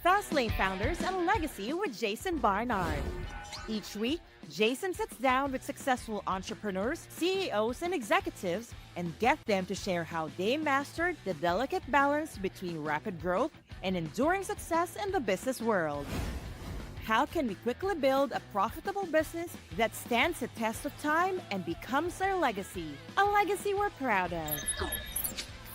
Fastlane Founders and Legacy with Jason Barnard. Each week, Jason sits down with successful entrepreneurs, CEOs, and executives and get them to share how they mastered the delicate balance between rapid growth and enduring success in the business world. How can we quickly build a profitable business that stands the test of time and becomes our legacy? A legacy we're proud of.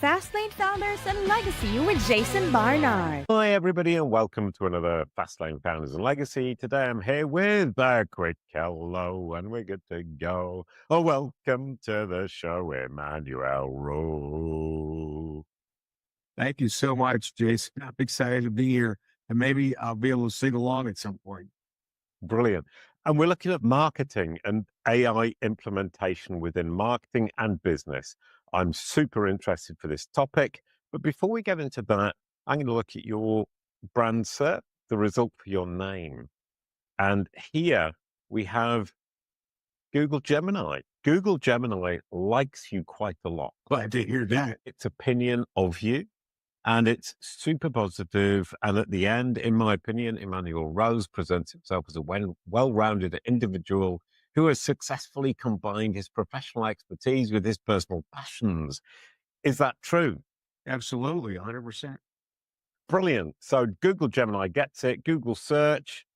Fastlane Founders and Legacy with Jason Barnard. Hi, everybody, and welcome to another Fastlane Founders and Legacy. Today I'm here with a quick hello, and we're good to go. Oh, welcome to the show, Emanuel Rose. Thank you so much, Jason. I'm excited to be here, and maybe I'll be able to sing along at some point. Brilliant. And we're looking at marketing and AI implementation within marketing and business. I'm super interested for this topic. But before we get into that, I'm going to look at your brand search, the result for your name. And here we have Google Gemini. Google Gemini likes you quite a lot. Glad to hear that. Its opinion of you. And it's super positive. And at the end, in my opinion, Emanuel Rose presents himself as a well-rounded individual who has successfully combined his professional expertise with his personal passions. Is that true? Absolutely, 100%. Brilliant. So Google Gemini gets it. Google Search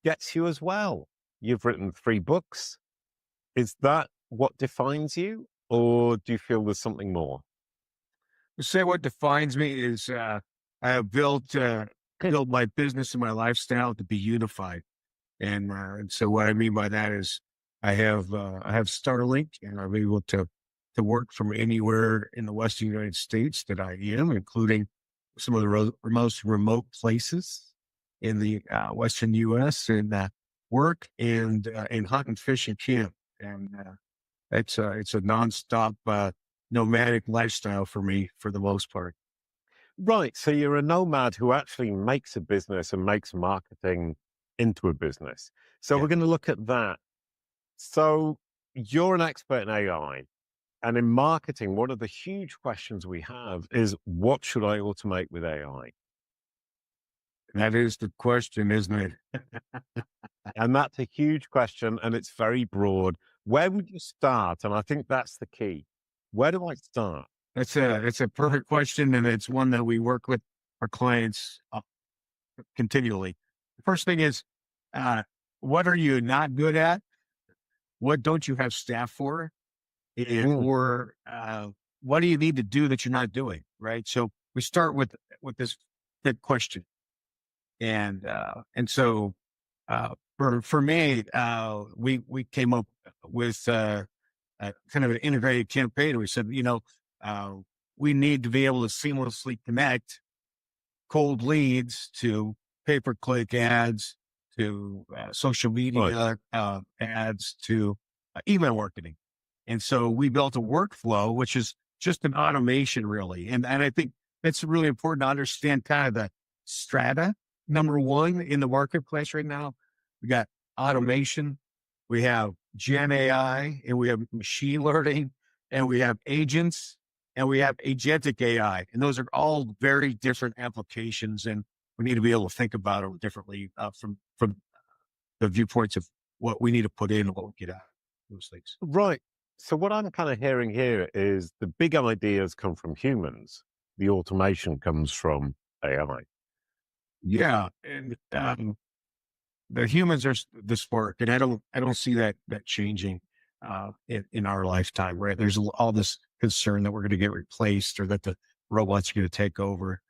gets you as well. You've written 3 books. Is that what defines you? Or do you feel there's something more? To say what defines me is I have built my business and my lifestyle to be unified. And so what I mean by that is I have Starlink, and I'm able to work from anywhere in the Western United States that I am, including some of the most remote places in the Western U.S. and work and hunt and fish and camp. And it's a nonstop nomadic lifestyle for me for the most part. Right. So you're a nomad who actually makes a business and makes marketing into a business. So Yeah. we're going to look at that. So you're an expert in AI, and in marketing, one of the huge questions we have is, what should I automate with AI? That is the question, isn't it? And that's a huge question, and it's very broad. Where would you start? And I think that's the key. Where do I start? It's a perfect question, and it's one that we work with our clients continually. The first thing is, what are you not good at? What don't you have staff for? Or what do you need to do that you're not doing? Right. So we start with this big question, and so for me, we came up with kind of an integrated campaign. We said, we need to be able to seamlessly connect cold leads to pay-per-click ads, to social media ads, to email marketing. And so we built a workflow, which is just an automation, really. And I think it's really important to understand kind of the strata. Number one in the marketplace right now, we got automation, we have Gen AI, and we have machine learning, and we have agents, and we have agentic AI. And those are all very different applications, and we need to be able to think about them differently from the viewpoints of what we need to put in and what we get out of those things. Right. So what I'm kind of hearing here is the big ideas come from humans. The automation comes from AI. Yeah. And the humans are the spark, and I don't see that changing in our lifetime, right? There's all this concern that we're going to get replaced or that the robots are going to take over.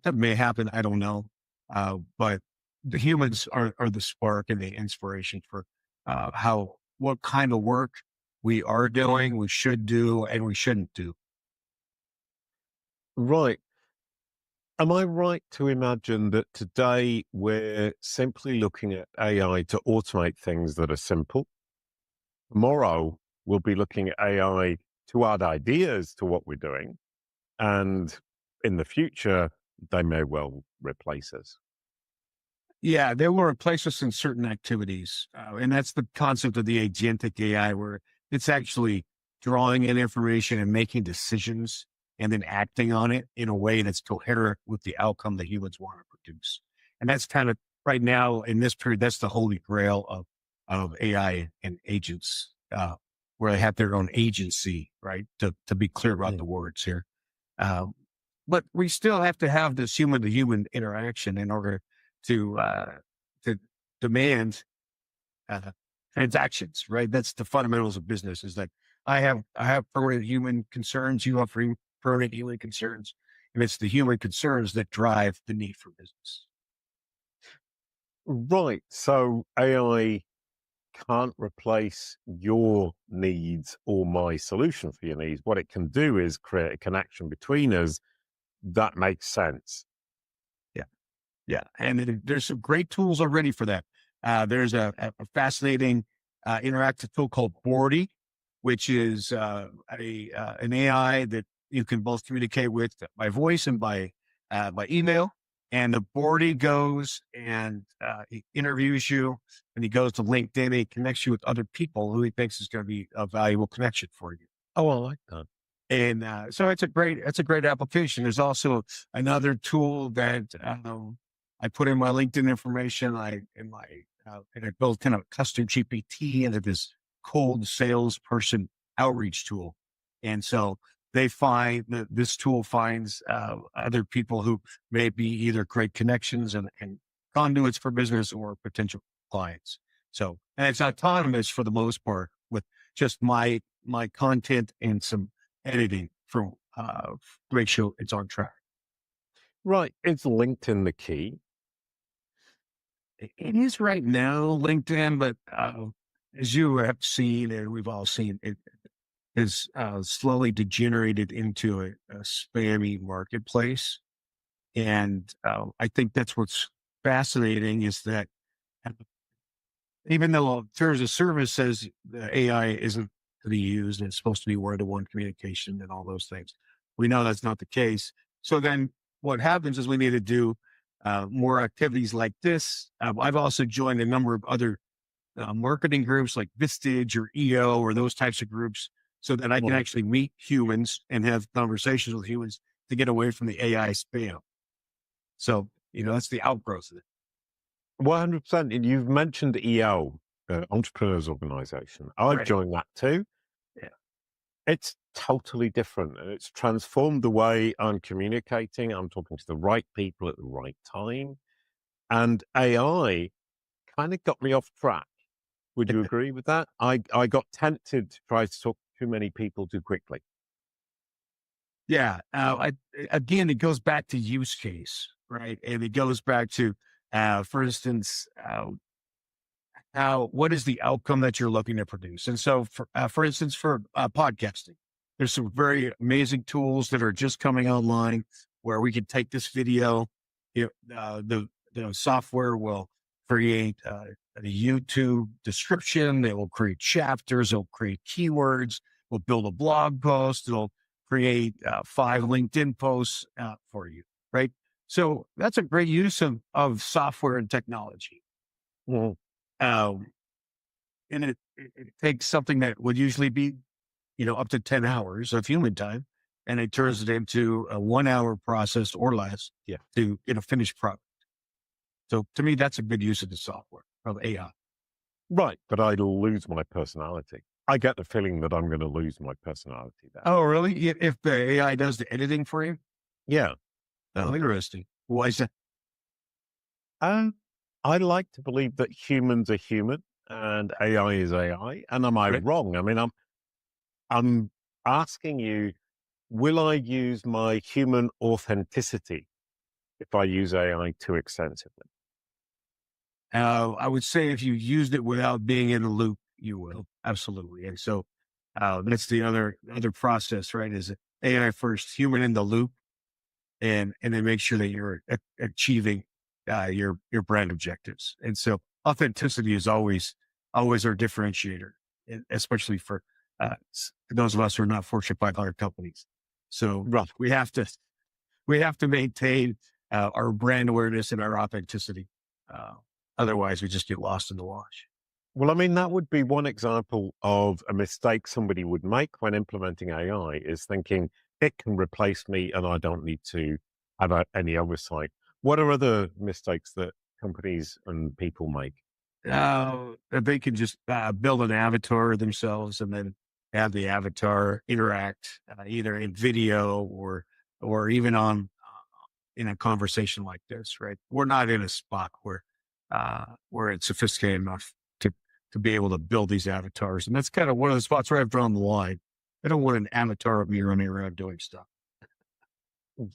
That may happen. I don't know. But the humans are the spark and the inspiration for what kind of work we are doing, we should do, and we shouldn't do. Right. Am I right to imagine that today we're simply looking at AI to automate things that are simple? Tomorrow, we'll be looking at AI to add ideas to what we're doing. And in the future, they may well replace us. Yeah, they will replace us in certain activities. And that's the concept of the agentic AI, where it's actually drawing in information and making decisions and then acting on it in a way that's coherent with the outcome that humans want to produce. And that's kind of right now in this period, that's the holy grail of AI and agents, where they have their own agency, right? To be clear about the words here. But we still have to have this human to human interaction in order to demand transactions, right? That's the fundamentals of business, is that I have permanent human concerns, you have permanent human concerns, and it's the human concerns that drive the need for business. Right. So AI can't replace your needs or my solution for your needs. What it can do is create a connection between us that makes sense. Yeah. And there's some great tools already for that. There's a fascinating interactive tool called Bordy, which is an AI that you can both communicate with by voice and by email. And the Bordy goes and he interviews you, and he goes to LinkedIn. He connects you with other people who he thinks is going to be a valuable connection for you. Oh, I like that. And so it's a great application. There's also another tool that I put in my LinkedIn information. And I built kind of a custom GPT into this cold salesperson outreach tool. And so they find that this tool finds other people who may be either great connections and conduits for business or potential clients. So, and it's autonomous for the most part with just my content and some editing to make sure it's on track. Right. Is LinkedIn the key? It is right now, LinkedIn, but as you have seen, and we've all seen, it has slowly degenerated into a spammy marketplace. And I think that's what's fascinating, is that even though terms of service says the AI isn't to be used and it's supposed to be one-to-one communication and all those things, we know that's not the case. So then what happens is we need to do more activities like this. I've also joined a number of other marketing groups like Vistage or EO or those types of groups, so that I can actually meet humans and have conversations with humans to get away from the AI spam. So, that's the outgrowth of it. 100%. And you've mentioned EO, Entrepreneurs Organization. I've Right. joined that too. Yeah. It's totally different, and it's transformed the way I'm communicating. I'm talking to the right people at the right time. And AI kind of got me off track. Would you agree with that? I got tempted to try to talk to too many people too quickly. Yeah. Again, it goes back to use case, right? And it goes back to, for instance, what is the outcome that you're looking to produce? And so, for instance, for podcasting, there's some very amazing tools that are just coming online where we can take this video. The software will create a YouTube description. It will create chapters. It'll create keywords. We'll build a blog post. It'll create 5 LinkedIn posts for you, right? So that's a great use of software and technology. Mhm. And it takes something that would usually be, up to 10 hours of human time, and it turns it into a 1-hour process or less to get a finished product. So to me, that's a good use of the software, of AI. Right. But I lose my personality. I get the feeling that I'm going to lose my personality there. Oh, really? If the AI does the editing for you? Yeah. Oh, interesting. Why is that? I like to believe that humans are human and AI is AI. And am I Right. wrong? I mean, I'm asking you, will I use my human authenticity if I use AI too extensively? I would say if you used it without being in the loop, you will. Absolutely. And so that's the other process, right? Is AI first, human in the loop, and then make sure that you're achieving your brand objectives. And so authenticity is always our differentiator, especially for those of us who are not Fortune 500 companies. So we have to maintain our brand awareness and our authenticity. Otherwise, we just get lost in the wash. Well, I mean, that would be one example of a mistake somebody would make when implementing AI, is thinking it can replace me and I don't need to have any oversight. What are other mistakes that companies and people make? That they can just build an avatar themselves and then have the avatar interact either in video or even on in a conversation like this. Right, we're not in a spot where it's sophisticated enough to be able to build these avatars, and that's kind of one of the spots where I've drawn the line. I don't want an avatar of me running around doing stuff.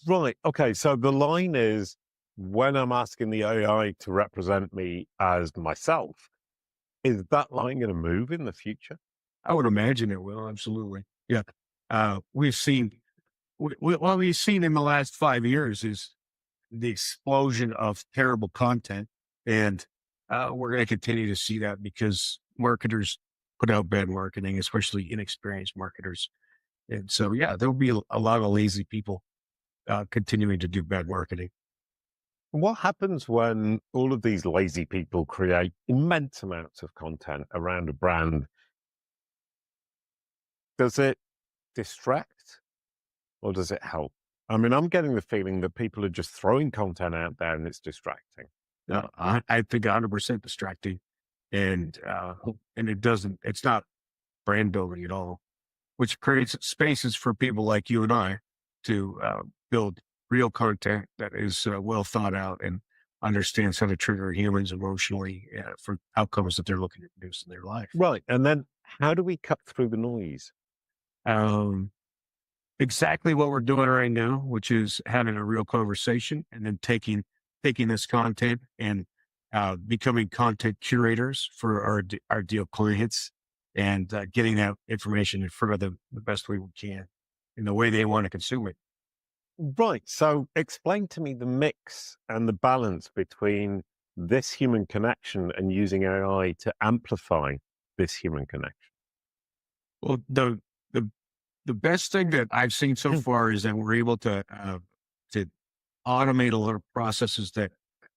Right. Okay. So the line is when I'm asking the AI to represent me as myself, is that line going to move in the future? I would imagine it will. Absolutely. Yeah. We've seen, what we've seen in the last 5 years is the explosion of terrible content. And we're going to continue to see that because marketers put out bad marketing, especially inexperienced marketers. And so, yeah, there'll be a lot of lazy people continuing to do bad marketing. What happens when all of these lazy people create immense amounts of content around a brand? Does it distract or does it help? I mean, I'm getting the feeling that people are just throwing content out there and it's distracting. I think 100% distracting, and it's not brand building at all, which creates spaces for people like you and I to build real content that is well thought out and understands how to trigger humans emotionally for outcomes that they're looking to produce in their life. Right. And then how do we cut through the noise? Um, exactly what we're doing right now, which is having a real conversation and then taking this content and becoming content curators for our ideal clients and getting that information in front of them the best way we can in the way they want to consume it. Right. So explain to me the mix and the balance between this human connection and using AI to amplify this human connection. Well, the best thing that I've seen so far is that we're able to automate a lot of processes that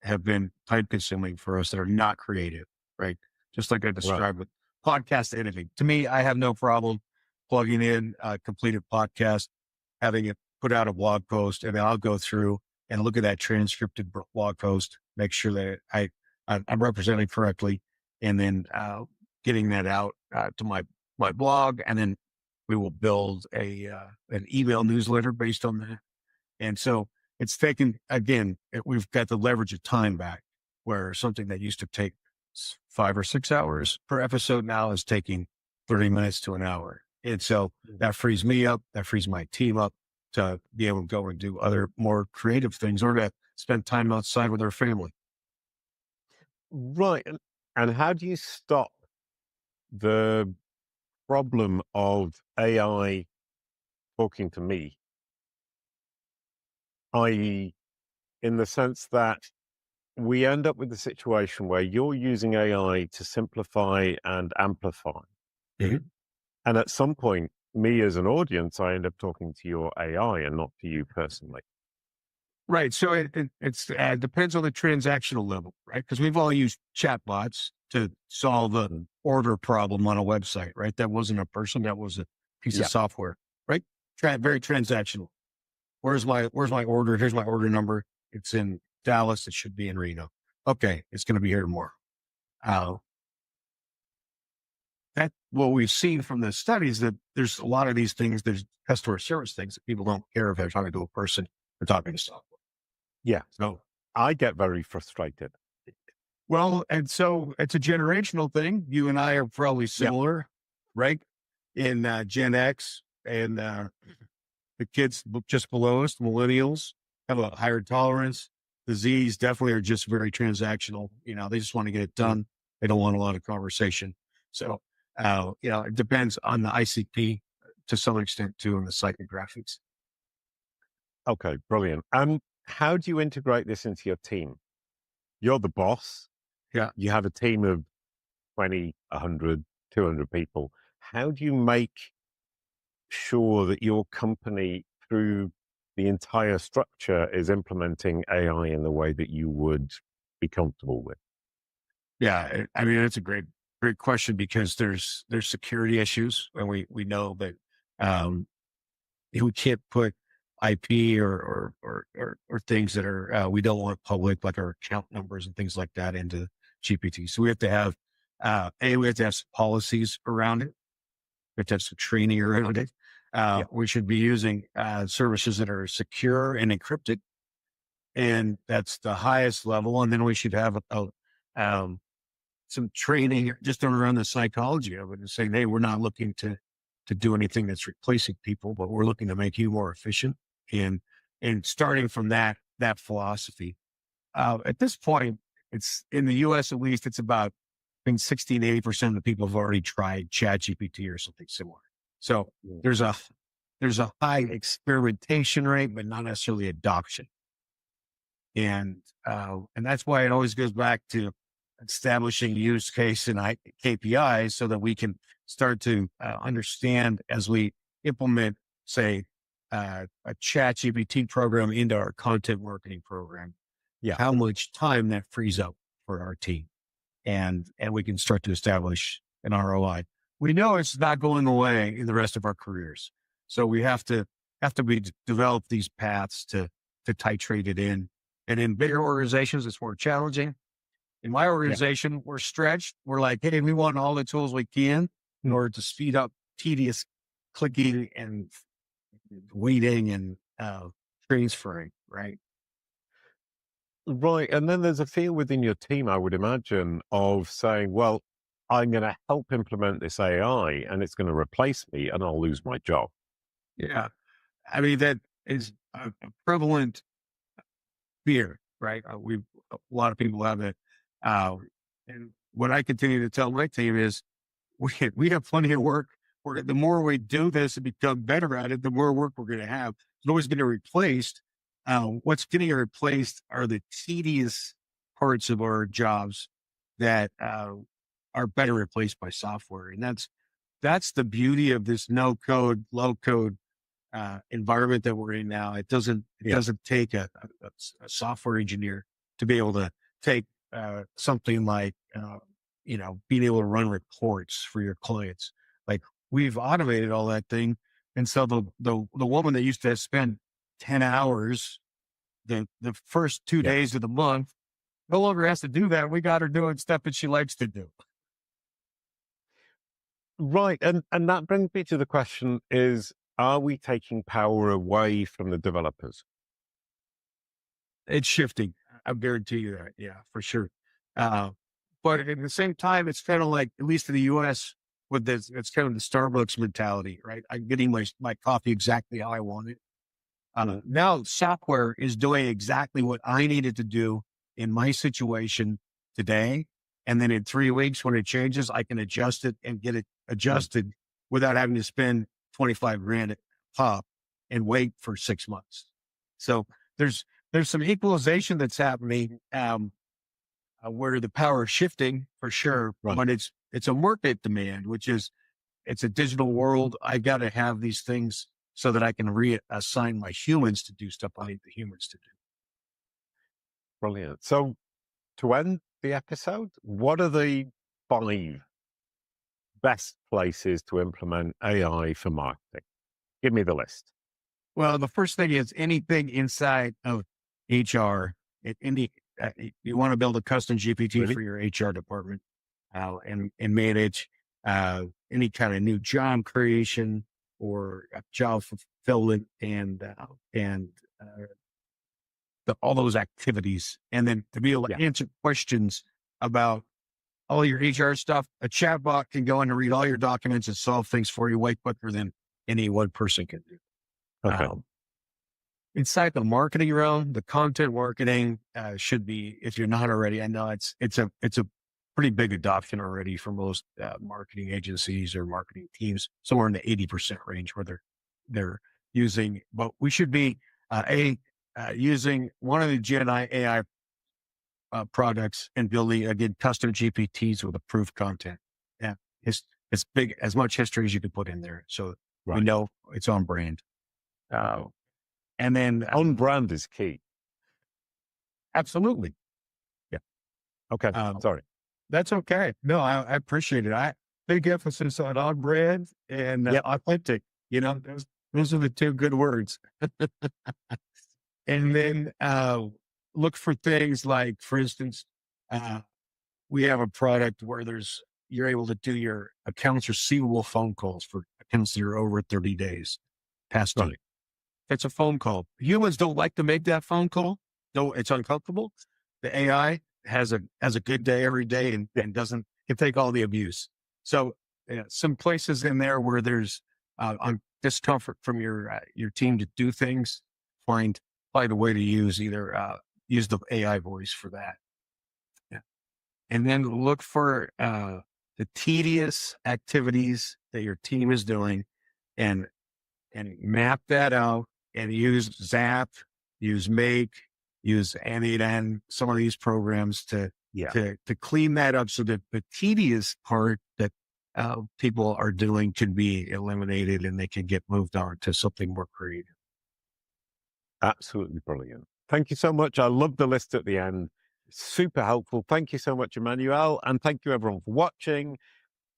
have been time consuming for us that are not creative, right? Just like I described with podcast editing. To me, I have no problem plugging in a completed podcast, having it put out a blog post, and then I'll go through and look at that transcripted blog post, make sure that I'm representing correctly, and then getting that out to my blog, and then we will build an email newsletter based on that. And so it's taken, again, we've got the leverage of time back, where something that used to take 5 or 6 hours per episode now is taking 30 minutes to an hour. And so that frees me up, that frees my team up to be able to go and do other more creative things or to spend time outside with our family. Right. And how do you stop the problem of AI talking to me, i.e., in the sense that we end up with a situation where you're using AI to simplify and amplify. Mhm. And at some point, me as an audience, I end up talking to your AI and not to you personally. Right. So it depends on the transactional level, right? Because we've all used chatbots to solve an order problem on a website, right? That wasn't a person, that was a piece of software, right? Very transactional. Where's my order? Here's my order number. It's in Dallas. It should be in Reno. Okay, it's going to be here tomorrow. That what we've seen from the studies that there's a lot of these things. There's customer service things that people don't care if they're talking to a person or talking to software. Yeah. So I get very frustrated. well, and so it's a generational thing. You and I are probably similar, right? In Gen X and the kids just below us, millennials, have a higher tolerance. The Zs definitely are just very transactional. They just want to get it done. They don't want a lot of conversation. So, it depends on the ICP to some extent too, and the psychographics. Okay, brilliant. How do you integrate this into your team? You're the boss. Yeah. You have a team of 20, 100, 200 people. How do you make sure that your company, through the entire structure, is implementing AI in the way that you would be comfortable with? Yeah. I mean, that's a great question because there's security issues, and we know that we can't put IP or things that are, we don't want public, like our account numbers and things like that into GPT. So we have to have, we have to have some policies around it. We have to have some training around it. We should be using, services that are secure and encrypted. And that's the highest level. And then we should have some training just around the psychology of it and saying, hey, we're not looking to do anything that's replacing people, but we're looking to make you more efficient. And starting from that philosophy, at this point, it's in the US, at least, it's about between 60 and 80% of the people have already tried ChatGPT or something similar. So there's a high experimentation rate, but not necessarily adoption. And that's why it always goes back to establishing use case and KPIs so that we can start to understand as we implement, say, a ChatGPT program into our content marketing program, how much time that frees up for our team. And we can start to establish an ROI. We know it's not going away in the rest of our careers. So we have to develop these paths to titrate it in. And in bigger organizations, it's more challenging. In my organization, we're stretched. We're like, hey, we want all the tools we can in order to speed up tedious clicking and waiting and transferring, right? Right. And then there's a fear within your team, I would imagine, of saying, well, I'm going to help implement this AI and it's going to replace me and I'll lose my job. Yeah. I mean, that is a prevalent fear, right? A lot of people have it. And what I continue to tell my team is we have plenty of work. The more we do this and become better at it, the more work we're going to have. It's always going to be replaced. What's getting replaced are the tedious parts of our jobs that are better replaced by software. And that's the beauty of this no code, low code environment that we're in now. It doesn't take a software engineer to be able to take something like being able to run reports for your clients. Like, we've automated all that thing, and so the woman that used to spend 10 hours the first 2 days of the month no longer has to do that. We got her doing stuff that she likes to do. Right. And that brings me to the question is, are we taking power away from the developers? It's shifting. I guarantee you that. Yeah, for sure. But at the same time, it's kind of like, at least in the US, with this, it's kind of the Starbucks mentality, right? I'm getting my coffee exactly how I want it. Now software is doing exactly what I needed to do in my situation today. And then in 3 weeks, when it changes, I can adjust it and get it adjusted without having to spend 25 grand a pop and wait for 6 months. So there's some equalization that's happening, where the power is shifting for sure, but it's a market demand, which is, it's a digital world. I got to have these things so that I can reassign my humans to do stuff I need the humans to do. Brilliant. So to end the episode, what are the 5 best places to implement AI for marketing? Give me the list. Well, the first thing is anything inside of HR. You want to build a custom GPT for your HR department, and manage any kind of new job creation or job fulfillment and all those activities. And then to be able to answer questions about all your HR stuff, a chatbot can go in and read all your documents and solve things for you way quicker than any one person can do. Okay. Inside the marketing realm, the content marketing should be, if you're not already, I know it's a pretty big adoption already for most marketing agencies or marketing teams, somewhere in the 80% range where they're using. But we should be using one of the Gemini AI products and building, again, custom GPTs with approved content. Yeah, it's big, as much history as you can put in there, so we know it's on brand. And then on brand is key. Absolutely. Yeah. Okay. Sorry. That's okay. No, I appreciate it. Big emphasis on brand and authentic. Those are the two good words. And then look for things like, for instance, we have a product where you're able to do your accounts receivable phone calls for accounts that are over 30 days past due. Right. It's a phone call. Humans don't like to make that phone call. No, it's uncomfortable. The AI has a good day every day and can take all the abuse. So some places in there where there's discomfort from your team to do things, find a way to use the AI voice for that. Yeah. And then look for the tedious activities that your team is doing and map that out and use Zap, use Make, use N8N, some of these programs to clean that up so that the tedious part that people are doing can be eliminated and they can get moved on to something more creative. Absolutely brilliant. Thank you so much. I love the list at the end. Super helpful. Thank you so much, Emanuel. And thank you everyone for watching.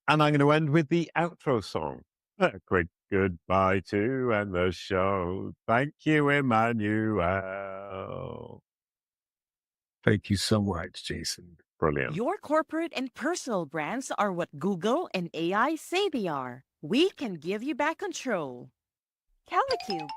And I'm going to end with the outro song. A quick goodbye to end the show. Thank you, Emanuel. Thank you so much, Jason. Brilliant. Your corporate and personal brands are what Google and AI say they are. We can give you back control. Calicu